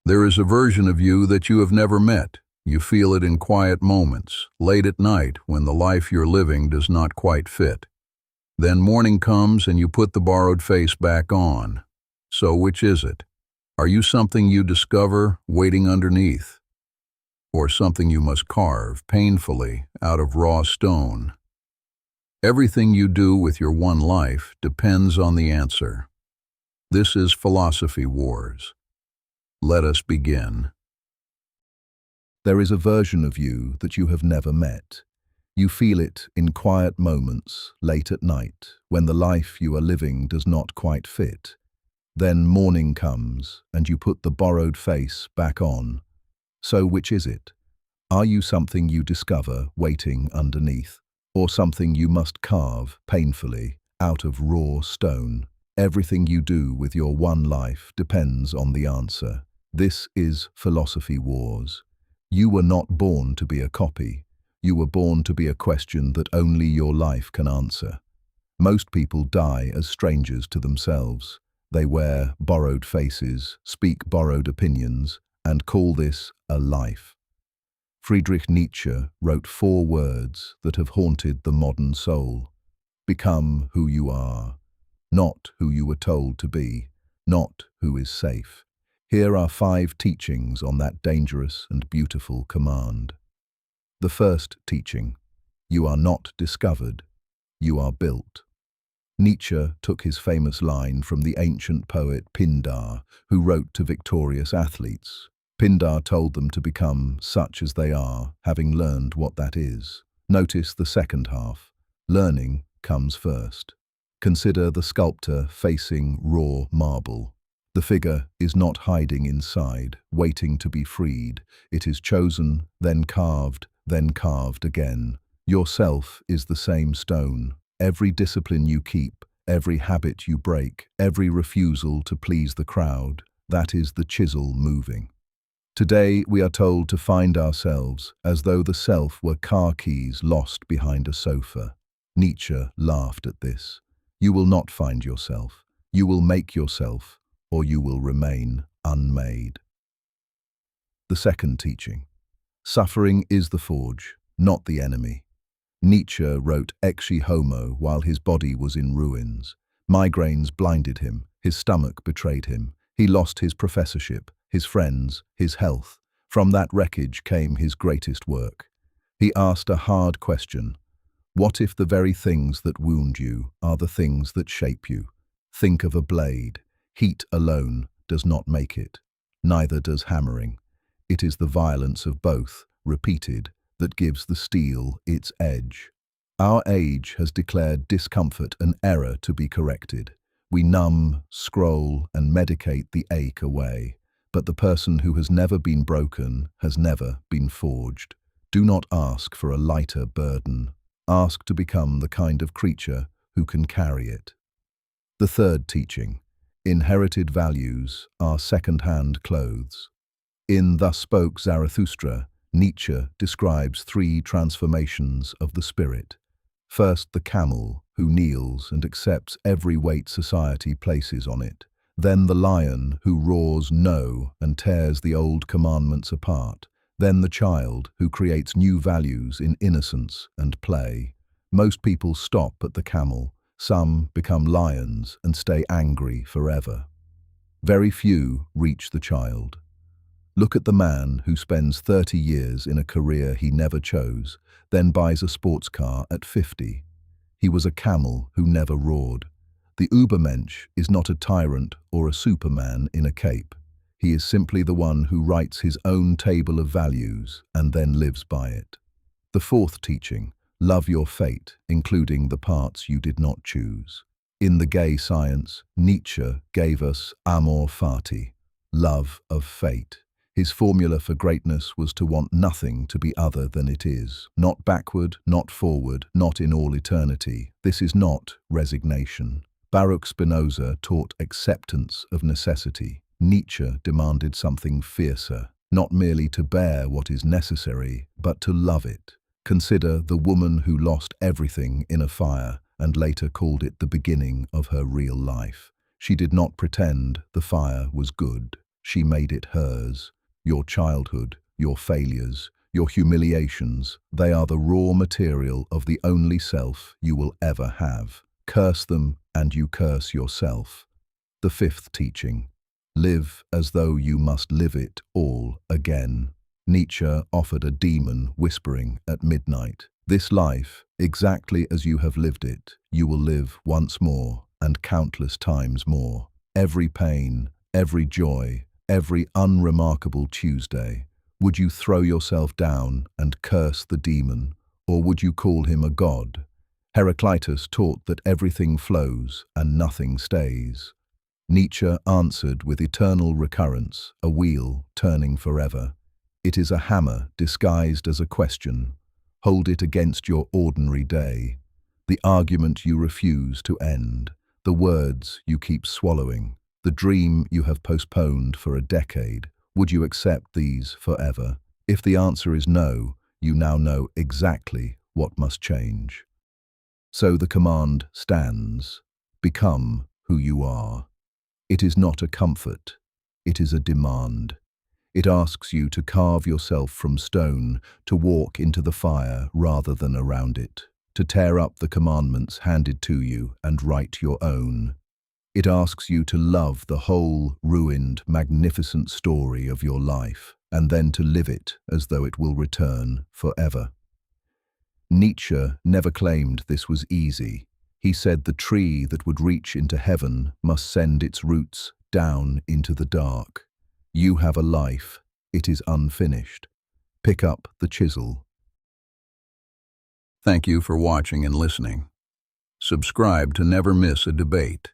There is a version of you that you have never met. You feel it in quiet moments, late at night when the life you're living does not quite fit. Then morning comes and you put the borrowed face back on. So which is it? Are you something you discover waiting underneath? Or something you must carve painfully out of raw stone? Everything you do with your one life depends on the answer. This is Philosophy Wars. Let us begin. There is a version of you that you have never met. You feel it in quiet moments, late at night, when the life you are living does not quite fit. Then morning comes, and you put the borrowed face back on. So which is it? Are you something you discover waiting underneath, or something you must carve painfully out of raw stone? Everything you do with your one life depends on the answer. This is Philosophy Wars. You were not born to be a copy. You were born to be a question that only your life can answer. Most people die as strangers to themselves. They wear borrowed faces, speak borrowed opinions, and call this a life. Friedrich Nietzsche wrote 4 words that have haunted the modern soul. Become who you are, not who you were told to be, not who is safe. Here are 5 teachings on that dangerous and beautiful command. The first teaching: you are not discovered, you are built. Nietzsche took his famous line from the ancient poet Pindar, who wrote to victorious athletes. Pindar told them to become such as they are, having learned what that is. Notice the second half. Learning comes first. Consider the sculptor facing raw marble. The figure is not hiding inside, waiting to be freed. It is chosen, then carved again. Yourself is the same stone. Every discipline you keep, every habit you break, every refusal to please the crowd, that is the chisel moving. Today we are told to find ourselves as though the self were car keys lost behind a sofa. Nietzsche laughed at this. You will not find yourself. You will make yourself, or you will remain unmade. The second teaching: suffering is the forge, not the enemy. Nietzsche wrote Ecce Homo while his body was in ruins. Migraines blinded him, his stomach betrayed him. He lost his professorship, his friends, his health. From that wreckage came his greatest work. He asked a hard question. What if the very things that wound you are the things that shape you? Think of a blade. Heat alone does not make it. Neither does hammering. It is the violence of both, repeated, that gives the steel its edge. Our age has declared discomfort an error to be corrected. We numb, scroll, and medicate the ache away. But the person who has never been broken has never been forged. Do not ask for a lighter burden. Ask to become the kind of creature who can carry it. The third teaching: inherited values are second-hand clothes. In Thus Spoke Zarathustra, Nietzsche describes 3 transformations of the spirit. First, the camel, who kneels and accepts every weight society places on it. Then the lion, who roars no and tears the old commandments apart. Then the child, who creates new values in innocence and play. Most people stop at the camel. Some become lions and stay angry forever. Very few reach the child. Look at the man who spends 30 years in a career he never chose, then buys a sports car at 50. He was a camel who never roared. The Ubermensch is not a tyrant or a superman in a cape. He is simply the one who writes his own table of values and then lives by it. The fourth teaching: love your fate, including the parts you did not choose. In the gay science, Nietzsche gave us amor fati, love of fate. His formula for greatness was to want nothing to be other than it is. Not backward, not forward, not in all eternity. This is not resignation. Baruch Spinoza taught acceptance of necessity. Nietzsche demanded something fiercer, not merely to bear what is necessary, but to love it. Consider the woman who lost everything in a fire and later called it the beginning of her real life. She did not pretend the fire was good. She made it hers. Your childhood, your failures, your humiliations, they are the raw material of the only self you will ever have. Curse them and you curse yourself. The fifth teaching. Live as though you must live it all again. Nietzsche offered a demon whispering at midnight. This life, exactly as you have lived it, you will live once more and countless times more. Every pain, every joy, every unremarkable Tuesday. Would you throw yourself down and curse the demon, or would you call him a god? Heraclitus taught that everything flows and nothing stays. Nietzsche answered with eternal recurrence, a wheel turning forever. It is a hammer disguised as a question. Hold it against your ordinary day. The argument you refuse to end, the words you keep swallowing, the dream you have postponed for a decade. Would you accept these forever? If the answer is no, you now know exactly what must change. So the command stands. Become who you are. It is not a comfort. It is a demand. It asks you to carve yourself from stone, to walk into the fire rather than around it, to tear up the commandments handed to you and write your own. It asks you to love the whole, ruined, magnificent story of your life, and then to live it as though it will return forever. Nietzsche never claimed this was easy. He said the tree that would reach into heaven must send its roots down into the dark. You have a life. It is unfinished. Pick up the chisel. Thank you for watching and listening. Subscribe to never miss a debate.